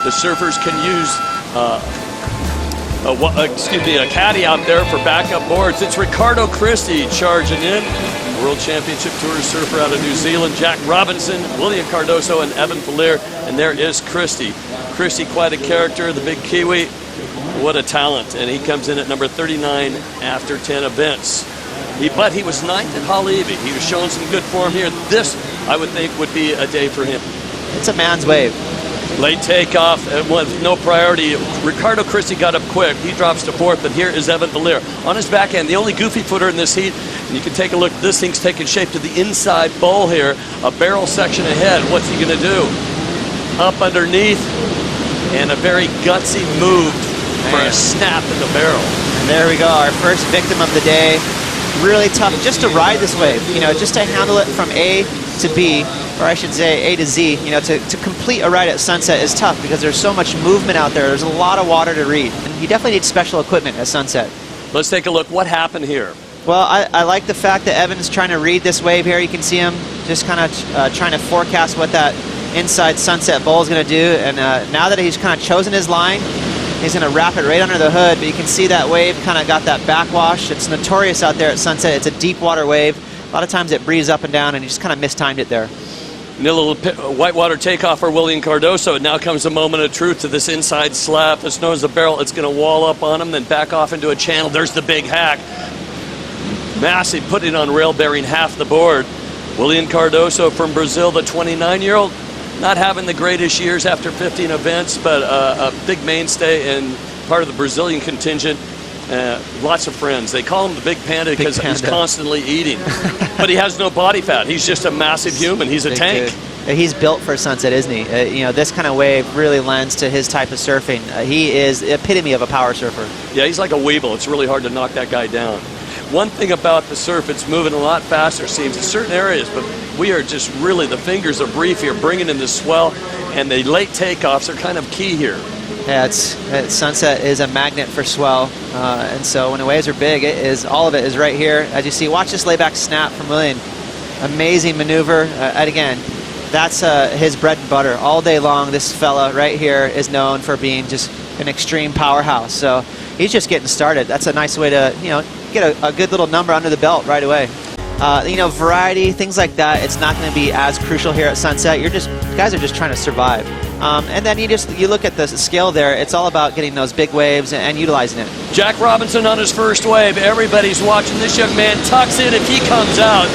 The surfers can use a caddy out there for backup boards. It's Ricardo Christie charging in. World Championship Tour surfer out of New Zealand. Jack Robinson, Willian Cardoso, and Evan Falier. And there is Christie. Christie, quite a character, the big Kiwi. What a talent. And he comes in at number 39 after 10 events. But he was 9th at Haleiwa. He was showing some good form here. This, I would think, would be a day for him. It's a man's wave. Late takeoff with no priority. Ricardo Christie got up quick. He drops to 4th, but here is Evan Falier. On his backhand, the only goofy footer in this heat. And you can take a look. This thing's taking shape to the inside bowl here. A barrel section ahead. What's he going to do? Up underneath. And a very gutsy move for a snap in the barrel. And there we go, our first victim of the day. Really tough just to ride this wave, you know, just to handle it from A to B, or I should say A to Z, you know, to complete a ride at sunset is tough because there's so much movement out there. There's a lot of water to read. And you definitely need special equipment at sunset. Let's take a look. What happened here? Well, I like the fact that Evan's trying to read this wave here. You can see him just kind of trying to forecast what that inside sunset bowl is going to do. And now that he's kind of chosen his line, he's going to wrap it right under the hood, but you can see that wave kind of got that backwash. It's notorious out there at sunset. It's a deep water wave. A lot of times it breezes up and down, and he just kind of mistimed it there. And a little whitewater takeoff for Willian Cardoso. Now comes the moment of truth to this inside slap. That's known as the barrel. It's going to wall up on him, then back off into a channel. There's the big hack. Massive, putting on rail, bearing half the board. Willian Cardoso from Brazil, the 29-year-old. Not having the greatest years after 15 events, but a big mainstay and part of the Brazilian contingent. Lots of friends. They call him the Big Panda because he's constantly eating. But he has no body fat. He's just a massive human. He's a tank. He's built for sunset, isn't he? You know, this kind of wave really lends to his type of surfing. He is the epitome of a power surfer. Yeah, he's like a weeble. It's really hard to knock that guy down. One thing about the surf, it's moving a lot faster, seems, in certain areas, but we are just really, the fingers are brief here, bringing in the swell, and the late takeoffs are kind of key here. Yeah, sunset is a magnet for swell, and so when the waves are big, all of it is right here. As you see, watch this layback snap from Willian. Amazing maneuver, and again, that's his bread and butter. All day long, this fella right here is known for being just an extreme powerhouse, so he's just getting started. That's a nice way to, you know, get a good little number under the belt right away. You know, variety, things like that, it's not going to be as crucial here at sunset. Guys are just trying to survive. And then you look at the scale there, it's all about getting those big waves and utilizing it. Jack Robinson on his first wave. Everybody's watching. This young man tucks in if he comes out.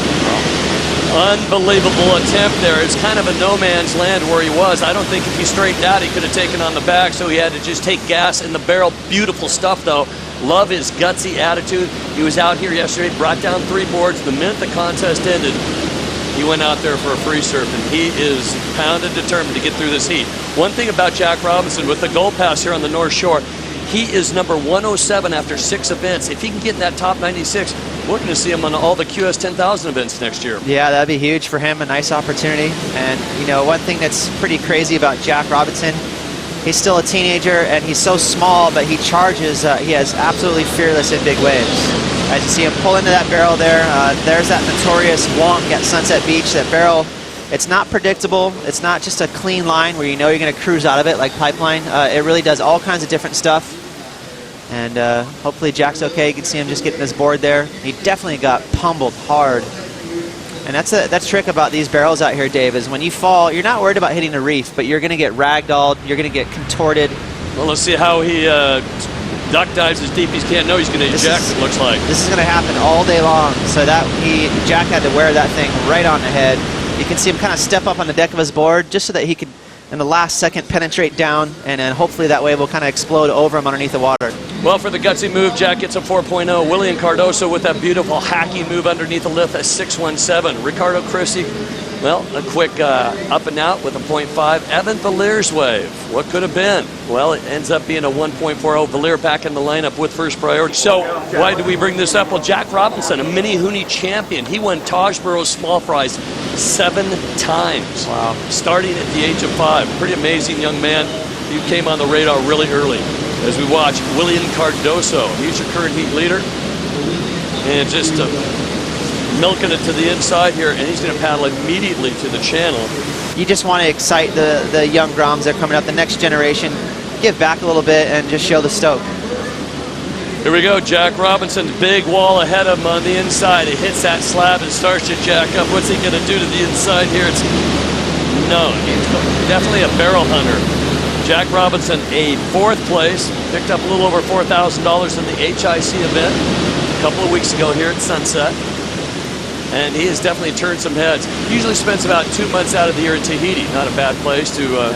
Unbelievable attempt there. It's kind of a no man's land where he was. I don't think if he straightened out, he could have taken on the back, so he had to just take gas in the barrel. Beautiful stuff, though. Love his gutsy attitude. He was out here yesterday, brought down 3 boards. The minute the contest ended, he went out there for a free surf, and he is pounded, determined to get through this heat. One thing about Jack Robinson, with the gold pass here on the North Shore, he is number 107 after 6 events. If he can get in that top 96, we're going to see him on all the QS 10,000 events next year. Yeah, that'd be huge for him, a nice opportunity. And, you know, one thing that's pretty crazy about Jack Robinson, he's still a teenager, and he's so small, but he charges. He is absolutely fearless in big waves. As you see him pull into that barrel there, there's that notorious wonk at Sunset Beach. That barrel, it's not predictable. It's not just a clean line where you know you're going to cruise out of it like Pipeline. It really does all kinds of different stuff. And hopefully Jack's okay. You can see him just getting this board there. He definitely got pummeled hard. And that's the trick about these barrels out here, Dave, is when you fall, you're not worried about hitting a reef, but you're going to get ragdolled, you're going to get contorted. Well, let's see how he duck dives as deep as he can. No, he's going to eject, it looks like. This is going to happen all day long. So Jack had to wear that thing right on the head. You can see him kind of step up on the deck of his board just so that he could, in the last second, penetrate down, and then hopefully that wave will kind of explode over him underneath the water. Well, for the gutsy move, Jack gets a 4.0. Willian Cardoso with that beautiful hacky move underneath the lift at 617. Ricardo Christie, well, a quick up and out with a 0.5. Evan Falier's wave, what could have been? Well, it ends up being a 1.40. Falier back in the lineup with first priority. So why do we bring this up? Well, Jack Robinson, a mini Huni champion. He won Tajborough's small fries 7 times. Wow. Starting at the age of 5. Pretty amazing young man. He came on the radar really early. As we watch Willian Cardoso, he's your current heat leader. And just milking it to the inside here, and he's going to paddle immediately to the channel. you just want to excite the young Groms that are coming up, the next generation, give back a little bit and just show the stoke. Here we go, Jack Robinson's big wall ahead of him on the inside. He hits that slab and starts to jack up. What's he gonna do to the inside here? He's definitely a barrel hunter. Jack Robinson, a 4th place, picked up a little over $4,000 in the HIC event a couple of weeks ago here at Sunset. And he has definitely turned some heads. Usually spends about 2 months out of the year in Tahiti. Not a bad place to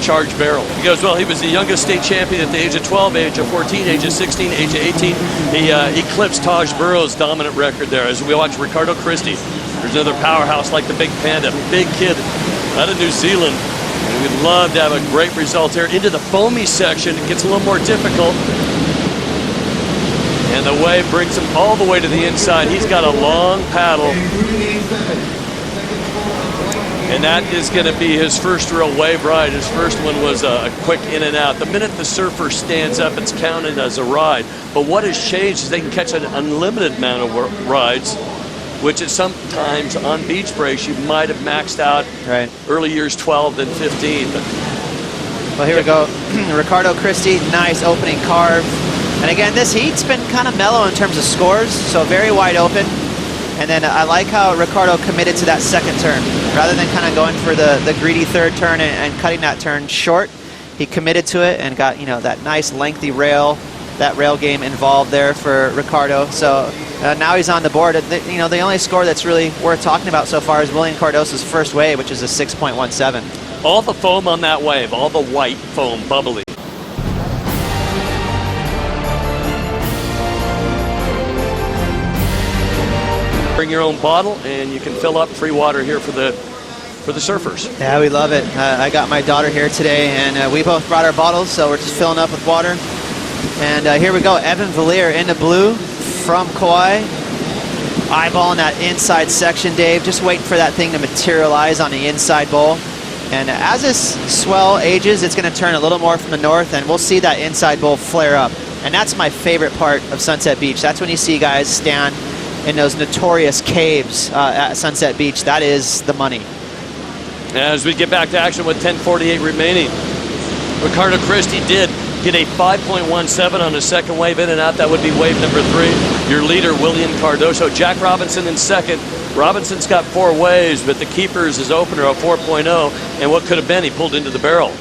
charge barrel. He goes, well, he was the youngest state champion at the age of 12, age of 14, age of 16, age of 18. He eclipsed Taj Burrow's dominant record there. As we watch Ricardo Christie, there's another powerhouse like the Big Panda, big kid out of New Zealand. And we'd love to have a great result here. Into the foamy section, it gets a little more difficult. And the wave brings him all the way to the inside. He's got a long paddle. And that is going to be his first real wave ride. His first one was a quick in and out. The minute the surfer stands up, it's counted as a ride. But what has changed is they can catch an unlimited amount of rides, which is sometimes on beach breaks you might have maxed out early years 12 and 15. But well, here we go. Ricardo Christie, nice opening carve. And again, this heat's been kind of mellow in terms of scores, so very wide open. And then I like how Ricardo committed to that second turn. Rather than kind of going for the greedy third turn and cutting that turn short, he committed to it and got, that nice lengthy rail, that rail game involved there for Ricardo. So now he's on the board. The only score that's really worth talking about so far is Willian Cardoso's first wave, which is a 6.17. All the foam on that wave, all the white foam, bubbly. Bring your own bottle, and you can fill up free water here for the surfers. Yeah, we love it. I got my daughter here today, and we both brought our bottles, so we're just filling up with water. And here we go, Evan Valier in the blue from Kauai. Eyeballing that inside section, Dave. Just waiting for that thing to materialize on the inside bowl. And as this swell ages, it's going to turn a little more from the north, and we'll see that inside bowl flare up. And that's my favorite part of Sunset Beach. That's when you see guys stand in those notorious caves at Sunset Beach. That is the money. As we get back to action with 10:48 remaining, Ricardo Christie did get a 5.17 on his second wave in and out. That would be wave number 3. Your leader, Willian Cardoso. Jack Robinson in second. Robinson's got 4 waves, but the keeper's his opener, a 4.0, and what could have been, he pulled into the barrel.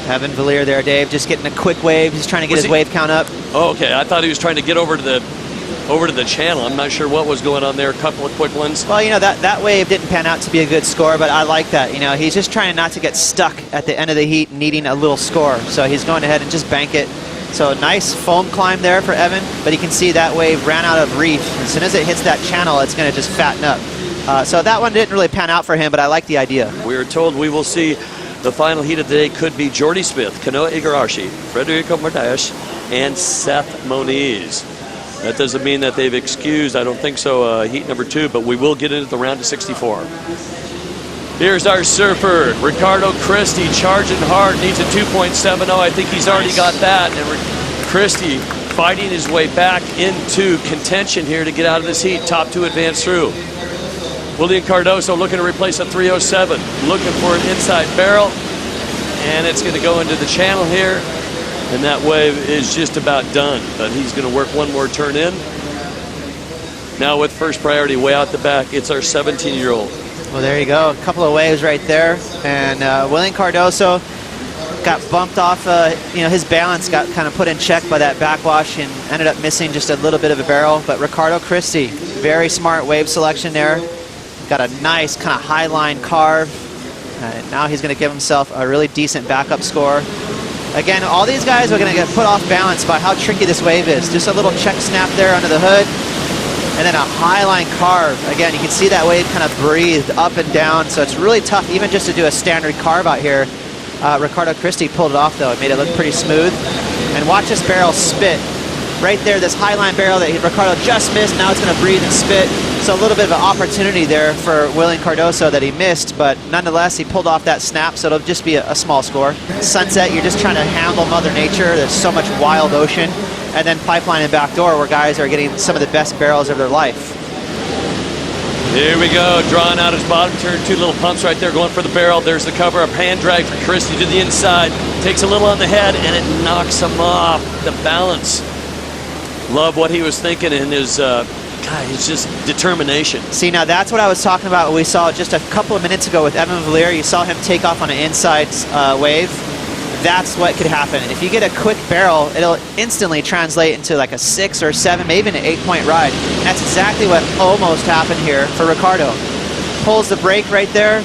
Evan Valier there, Dave, just getting a quick wave. He's trying to get his wave count up. Oh, okay. I thought he was trying to get over to the channel. I'm not sure what was going on there. A couple of quick ones. Well, that wave didn't pan out to be a good score, but I like that. He's just trying not to get stuck at the end of the heat needing a little score. So he's going ahead and just bank it. So nice foam climb there for Evan, but you can see that wave ran out of reef. As soon as it hits that channel, it's going to just fatten up. So that one didn't really pan out for him, but I like the idea. We are told we will see the final heat of the day could be Jordy Smith, Kanoa Igarashi, Federico Martínez, and Seth Moniz. That doesn't mean that they've excused, I don't think so, heat number 2, but we will get into the round of 64. Here's our surfer, Ricardo Christie, charging hard, needs a 2.70. I think he's already got that. And Christie fighting his way back into contention here to get out of this heat. Top 2 advance through. Willian Cardoso looking to replace a 307, looking for an inside barrel, and it's going to go into the channel here. And that wave is just about done, but he's going to work one more turn in. Now with first priority way out the back, it's our 17-year-old. Well, there you go. A couple of waves right there. And Willian Cardoso got bumped off. His balance got kind of put in check by that backwash and ended up missing just a little bit of a barrel. But Ricardo Christie, very smart wave selection there. Got a nice kind of high line carve. And now he's going to give himself a really decent backup score. Again, all these guys are going to get put off balance by how tricky this wave is. Just a little check snap there under the hood, and then a high line carve. Again, you can see that wave kind of breathed up and down, so it's really tough even just to do a standard carve out here. Ricardo Christie pulled it off, though. It made it look pretty smooth. And watch this barrel spit. Right there, this high line barrel that Ricardo just missed, now it's going to breathe and spit. So a little bit of an opportunity there for Willian Cardoso that he missed, but nonetheless, he pulled off that snap, so it'll just be a small score. Sunset, you're just trying to handle Mother Nature. There's so much wild ocean. And then Pipeline and Backdoor, where guys are getting some of the best barrels of their life. Here we go, drawing out his bottom turn, 2 little pumps right there, going for the barrel. There's the cover up, hand drag for Christie to the inside. Takes a little on the head, and it knocks him off the balance. Love what he was thinking in his, his just determination. See, now that's what I was talking about. We saw just a couple of minutes ago with Evan Valier. You saw him take off on an inside wave. That's what could happen. If you get a quick barrel, it'll instantly translate into like a 6 or 7, maybe even an 8-point ride. And that's exactly what almost happened here for Ricardo. Pulls the brake right there,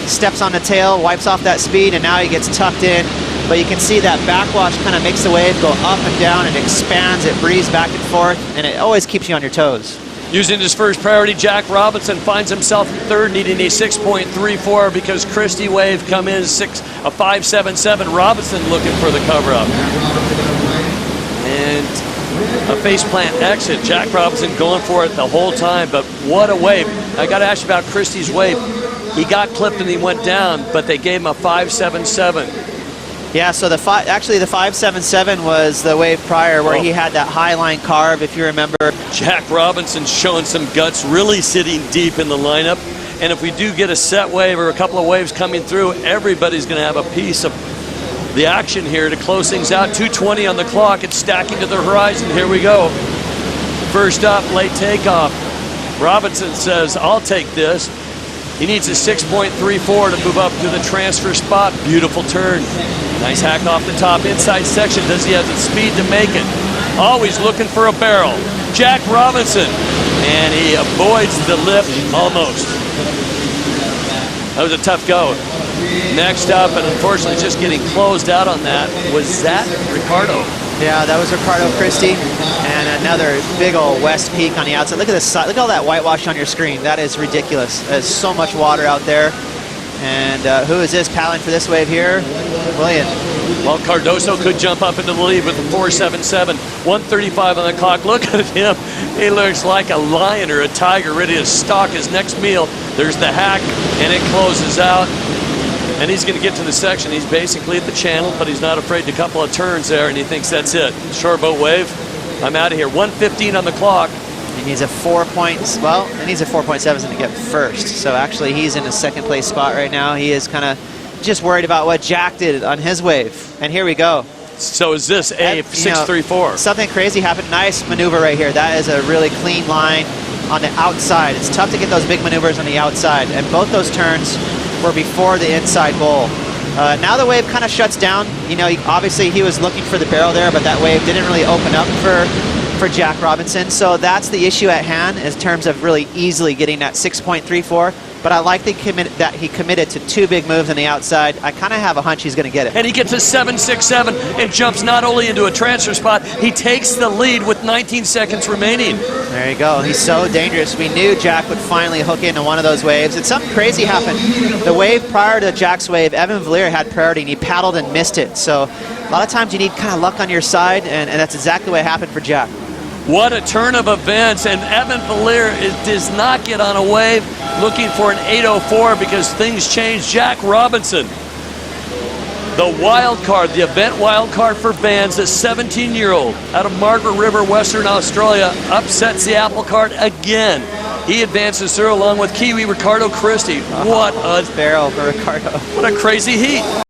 steps on the tail, wipes off that speed, and now he gets tucked in. But you can see that backwash kind of makes the wave go up and down. It expands, it breathes back and forth, and it always keeps you on your toes. Using his first priority, Jack Robinson finds himself in third, needing a 6.34 because Christie wave come in a 5.77. Robinson looking for the cover-up. And a faceplant exit. Jack Robinson going for it the whole time, but what a wave. I got to ask you about Christie's wave. He got clipped and he went down, but they gave him a 5.77. Yeah, so actually the 5.77 was the wave prior where he had that high line carve, if you remember. Jack Robinson showing some guts, really sitting deep in the lineup. And if we do get a set wave or a couple of waves coming through, everybody's going to have a piece of the action here to close things out. 2:20 on the clock. It's stacking to the horizon. Here we go. First up, late takeoff. Robinson says, I'll take this. He needs a 6.34 to move up to the transfer spot. Beautiful turn. Nice hack off the top inside section. Does he have the speed to make it? Always looking for a barrel. Jack Robinson, and he avoids the lip almost. That was a tough go. Next up, and unfortunately just getting closed out on that, was that Ricardo. Yeah, that was Ricardo Christie, and another big old west peak on the outside. Look at this side. Look at all that whitewash on your screen. That is ridiculous. There's so much water out there. And who is this paddling for this wave here? Willian. Well, Cardoso could jump up into the lead with the 4.77. 1:35 on the clock. Look at him. He looks like a lion or a tiger ready to stalk his next meal. There's the hack, and it closes out. And he's going to get to the section. He's basically at the channel, but he's not afraid to couple of turns there, and he thinks that's it. Short boat wave. I'm out of here. 1:15 on the clock. He needs a 4 points. Well, he needs a 4.7 to get first. So actually, he's in a second place spot right now. He is kind of just worried about what Jack did on his wave. And here we go. So is this a 6.34? Something crazy happened. Nice maneuver right here. That is a really clean line on the outside. It's tough to get those big maneuvers on the outside. And both those turns were before the inside bowl. Now the wave kind of shuts down. You know, obviously he was looking for the barrel there, but that wave didn't really open up for Jack Robinson. So that's the issue at hand in terms of really easily getting that 6.34. But I like that he committed to 2 big moves on the outside. I kind of have a hunch he's going to get it. And he gets a 7.67 and jumps not only into a transfer spot, he takes the lead with 19 seconds remaining. There you go. He's so dangerous. We knew Jack would finally hook into one of those waves. And something crazy happened. The wave prior to Jack's wave, Evan Valier had priority, and he paddled and missed it. So a lot of times you need kind of luck on your side, and that's exactly what happened for Jack. What a turn of events, and Evan Valier does not get on a wave looking for an 8.04 because things change. Jack Robinson, the wild card, the event wild card for Vans, a 17-year-old out of Margaret River, Western Australia, upsets the apple cart again. He advances through along with Kiwi Ricardo Christie. What a barrel for Ricardo. What a crazy heat.